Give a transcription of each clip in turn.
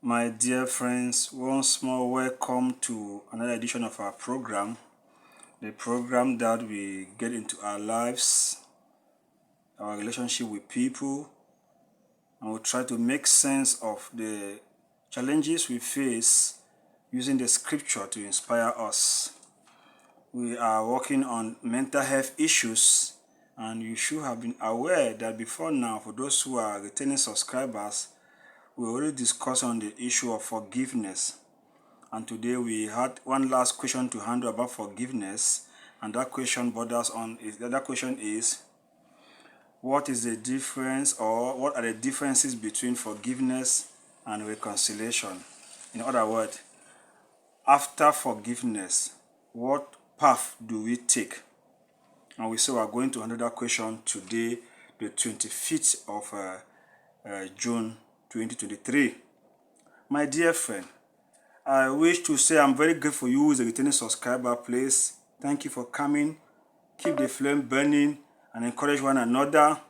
My dear friends, once more welcome to another edition of our program, the program that we get into our lives, our relationship with people, and we'll try to make sense of the challenges we face using the scripture to inspire us. We are working on mental health issues, and you should have been aware that before now, for those who are returning subscribers, we already discussed on the issue of forgiveness. And today we had one last question to handle about forgiveness, and that question is what is the difference, or what are the differences between forgiveness and reconciliation? In other words, after forgiveness, what path do we take? And we say we are going to handle that question today, the 25th of June 2023. My dear friend, I wish to say I'm very grateful for you as a returning subscriber. Please, thank you for coming. Keep the flame burning and encourage one another.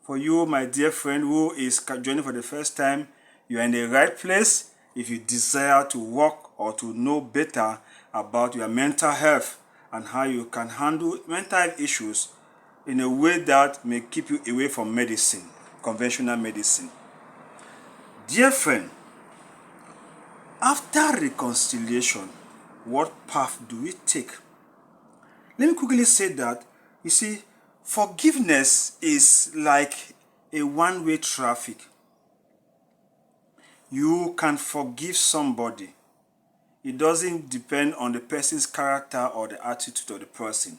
For you, my dear friend who is joining for the first time, you are in the right place if you desire to work or to know better about your mental health and how you can handle mental health issues in a way that may keep you away from medicine, conventional medicine. Dear friend, after reconciliation, what path do we take? Let me quickly say that, you see, forgiveness is like a one-way traffic. You can forgive somebody. It doesn't depend on the person's character or the attitude of the person.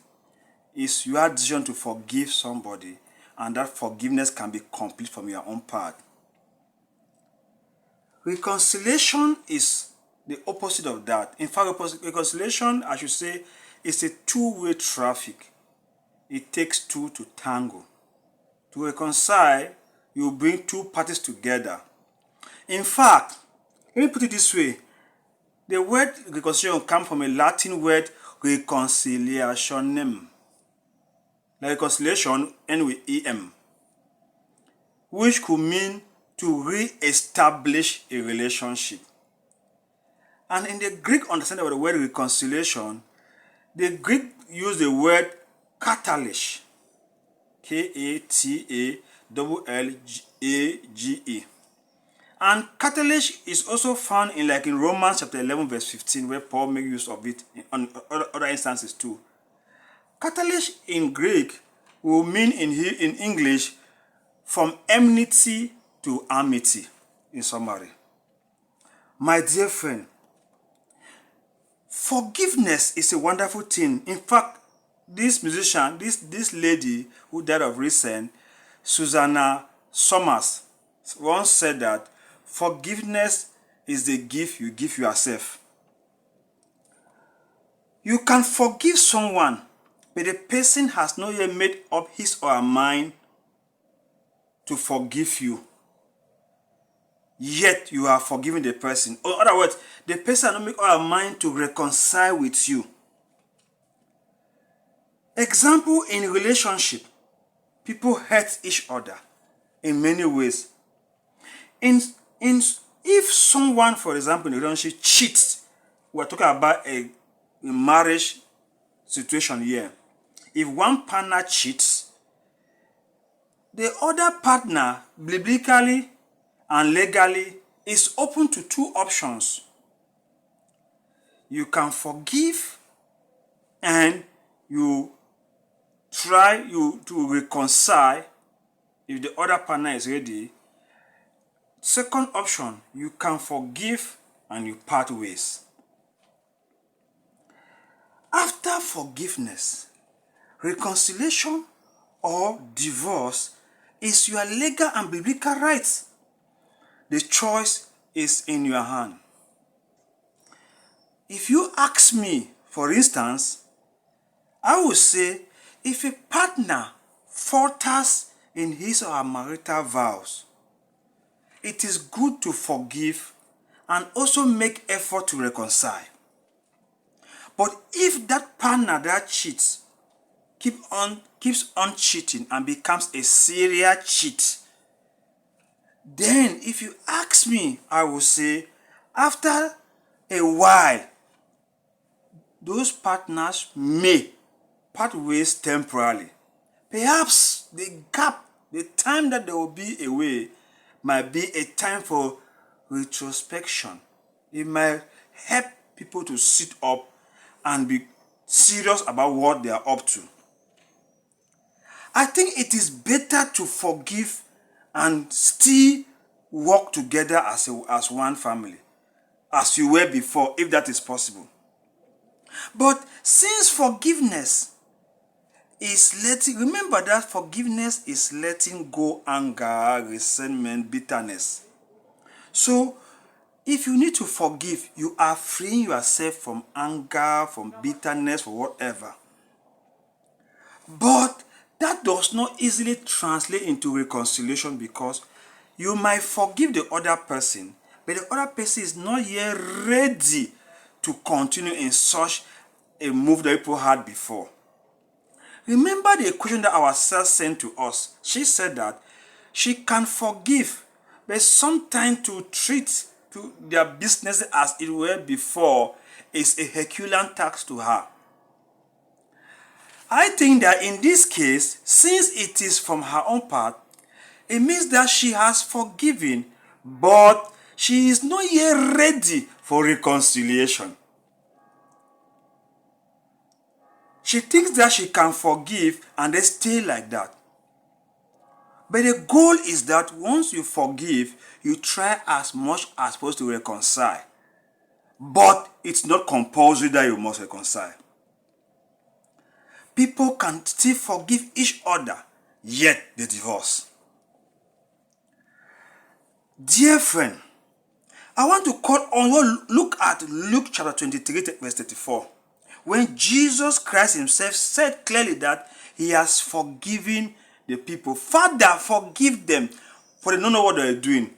It's your decision to forgive somebody, and that forgiveness can be complete from your own part. Reconciliation is the opposite of that. In fact, reconciliation, I should say, is a two-way traffic. It takes two to tango. To reconcile, you bring two parties together. In fact, let me put it this way. The word reconciliation comes from a Latin word reconciliationem. Like reconciliation, end with em, which could mean to re-establish a relationship. And in the Greek understanding of the word reconciliation, the Greek use the word katalege, Katalage. And katalege is also found in Romans chapter 11 verse 15, where Paul makes use of it on other instances too. Katalege in Greek will mean in English from enmity to amity, in summary. My dear friend, forgiveness is a wonderful thing. In fact, this musician, this lady who died of recent, Susanna Summers, once said that forgiveness is the gift you give yourself. You can forgive someone, but the person has not yet made up his or her mind to forgive you. Yet you are forgiving the person. Or in other words, the person has not made up her mind to reconcile with you. Example, in relationship, people hurt each other in many ways. If someone, for example, in a relationship cheats, we're talking about a marriage situation here. If one partner cheats, the other partner, biblically and legally, is open to two options. You can forgive and you try to reconcile if the other partner is ready. Second option, you can forgive and you part ways. After forgiveness, reconciliation or divorce is your legal and biblical right. The choice is in your hand. If you ask me, for instance, I would say if a partner falters in his or her marital vows, it is good to forgive and also make effort to reconcile. But if that partner that cheats keeps on cheating and becomes a serial cheat, then if you ask me, I will say After a while, those partners may part ways temporarily. Perhaps the gap, the time that they will be away, might be a time for retrospection. It might help people to sit up and be serious about what they are up to. I think it is better to forgive and still work together as one family, as you were before, if that is possible. But since forgiveness is remember that forgiveness is letting go anger, resentment, bitterness. So, if you need to forgive, you are freeing yourself from anger, from bitterness, for whatever. But that does not easily translate into reconciliation, because you might forgive the other person, but the other person is not yet ready to continue in such a move that people had before. Remember the equation that our self sent to us. She said that she can forgive, but sometimes to treat to their business as it were before is a Herculean task to her. I think that in this case, since it is from her own part, it means that she has forgiven, but she is not yet ready for reconciliation. She thinks that she can forgive and then stay like that. But the goal is that once you forgive, you try as much as possible to reconcile. But it's not compulsory that you must reconcile. People can still forgive each other, yet they divorce. Dear friend, I want to call on, look at Luke chapter 23, verse 34. When Jesus Christ himself said clearly that he has forgiven the people. Father, forgive them, for they don't know what they are doing.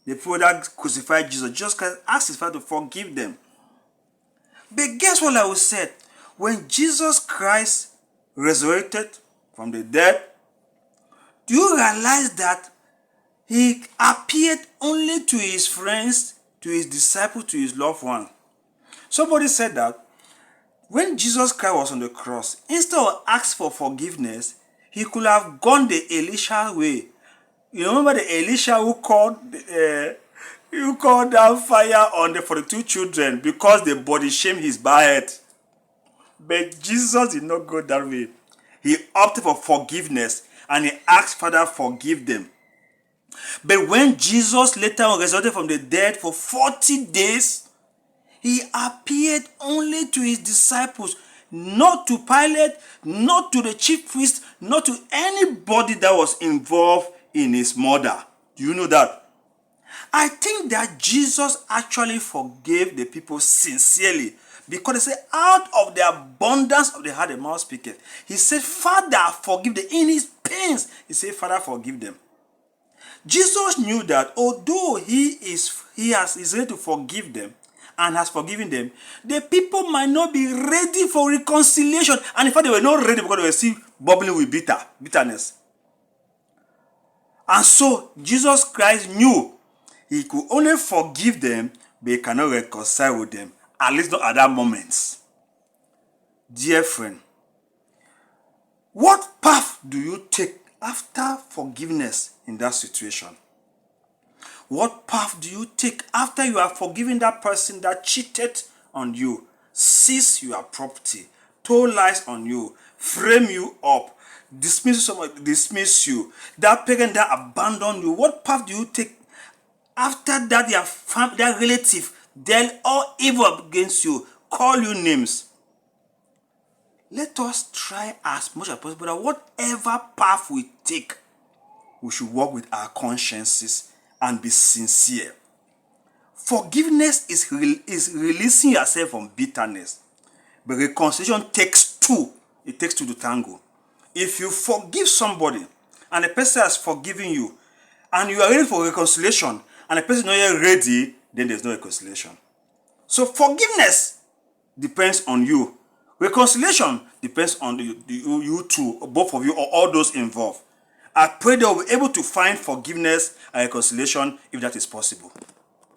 The people that crucified Jesus Christ asked his Father to forgive them. But guess what I said? When Jesus Christ resurrected from the dead, do you realize that he appeared only to his friends, to his disciples, to his loved ones? Somebody said that when Jesus Christ was on the cross, instead of asking for forgiveness, he could have gone the Elisha way. You remember the Elisha who called down fire on the 42 children because they body shamed his bad. But Jesus did not go that way. He opted for forgiveness and he asked Father, forgive them. But when Jesus later on resurrected from the dead for 40 days, he appeared only to his disciples, not to Pilate, not to the chief priest, not to anybody that was involved in his murder. Do you know that? I think that Jesus actually forgave the people sincerely, because they said, out of the abundance of the heart the mouth speaketh. He said, Father, forgive them. In his pains, he said, Father, forgive them. Jesus knew that although he is ready to forgive them and has forgiven them, the people might not be ready for reconciliation. And in fact, they were not ready because they were still bubbling with bitterness. And so, Jesus Christ knew he could only forgive them, but he cannot reconcile with them, at least not at that moment. Dear friend, what path do you take after forgiveness in that situation? What path do you take after you have forgiven that person that cheated on you, seized your property, told lies on you, frame you up, dismiss you, that parent that abandoned you? What path do you take after that? Their relative dealt all evil against you, call you names. Let us try as much as possible that whatever path we take, we should work with our consciences and be sincere. Forgiveness is releasing yourself from bitterness. But reconciliation takes two. It takes two to tango. If you forgive somebody and the person has forgiven you and you are ready for reconciliation and the person is not yet ready, then there's no reconciliation. So forgiveness depends on you. Reconciliation depends on you two, both of you, or all those involved. I pray they will be able to find forgiveness and reconciliation if that is possible.